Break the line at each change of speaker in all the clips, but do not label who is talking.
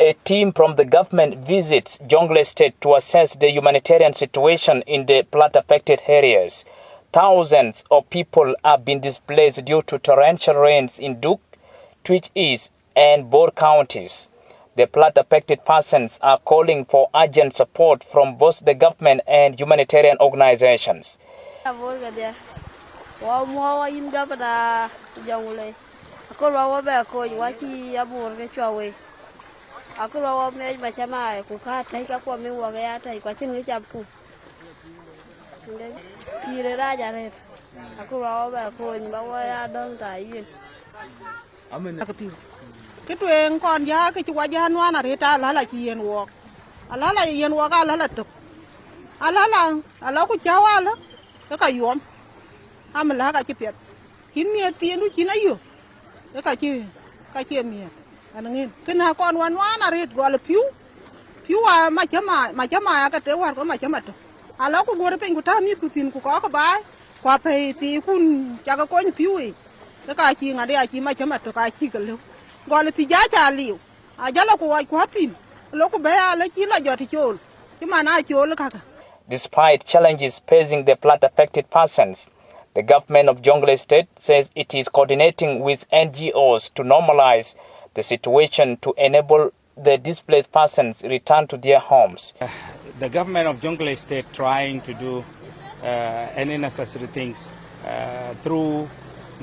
A team from the government visits Jonglie State to assess the humanitarian situation in the flood-affected areas. Thousands of people have been displaced due to torrential rains in Duk, Twitch East, and Bor counties. The flood-affected persons are calling for urgent support from both the government and humanitarian organizations.
Cái chuyện con giá cái chú gia noa là reta là chỉ yên walk, là yên walk là tục, là có cháu là cái yom, là cái chuyện, chín miệt tiền đôi chín ấy rồi, cái chuyện miệt, anh nghe, cái nào con noa là ret gọi là phiu mà chấm cái tế hoạt của mà chấm được, là có bữa bên của ta miệt của tin của có bài, qua phải thì kun chắc có những phiu ấy, cái chuyện ở đây chỉ mà chấm được cái chuyện cái gọi là thì giá trả liu, giá là của ai quá tin, lúc bé là chỉ là giờ thì chôn, chứ mà nay chôn là cả.
Despite challenges facing the flood-affected persons, the government of Jonglie State says it is coordinating with NGOs to normalize the situation to enable the displaced persons return to their homes.
The government of Jonglie State trying to do any necessary things through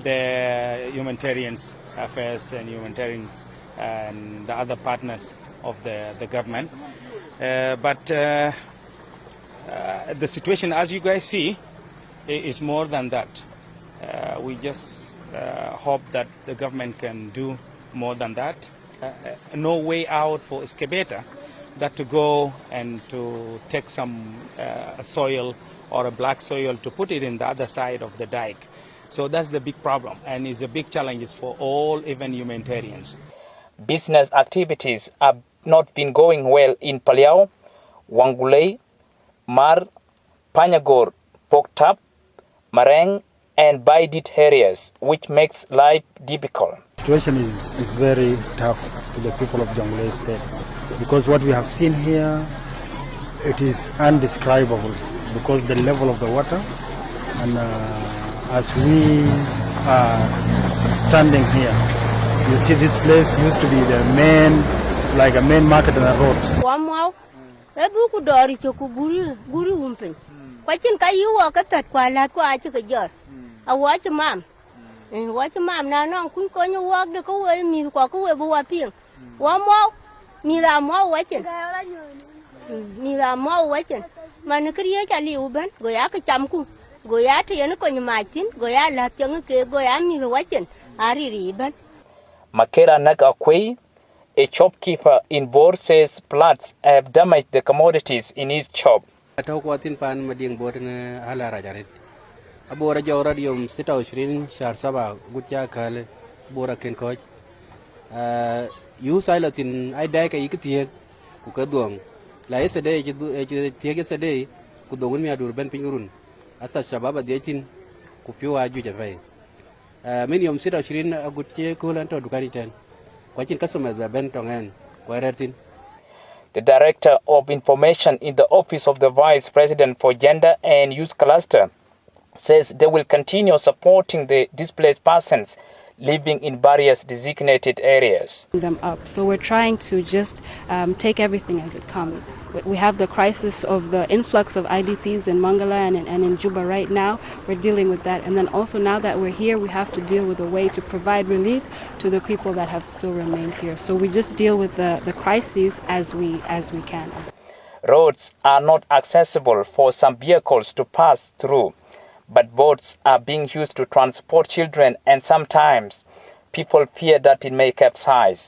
the humanitarians affairs and humanitarians and the other partners of the government. But the situation, as you guys see, is more than that. We just hope that the government can do more than that. No way out for excavator that to go and to take some soil or a black soil to put it in the other side of the dike. So that's the big problem, and it's a big challenge for all, even humanitarians.
Business activities have not been going well in Paliao, Wangulei, Mar, Panyagor, Poktap, Mareng, and Baidit areas, which makes life difficult.
The situation is very tough to the people of Jonglie State because what we have seen here, it is undescribable because the level of the water and as we are standing here, you see this place used to be the main, like a main market on the road.
Makera Nagakwe, a shopkeeper in Bor, says floods have damaged the commodities in his shop.
Asa shababa diatin kupiwa juu jafai. Mimi yom sita 20 agutje kulanto dukani ten. Kwachin customers ba ben tongen kwerertin.
The Director of Information in the Office of the Vice President for Gender and Youth Cluster says they will continue supporting the displaced persons living in various designated areas.
Them up. So we're trying to just take everything as it comes. We have the crisis of the influx of IDPs in Mangala and in Juba right now. We're dealing with that. And then also now that we're here, we have to deal with a way to provide relief to the people that have still remained here. So we just deal with the crises as we can.
Roads are not accessible for some vehicles to pass through, but boats are being used to transport children, and sometimes people fear that it may capsize.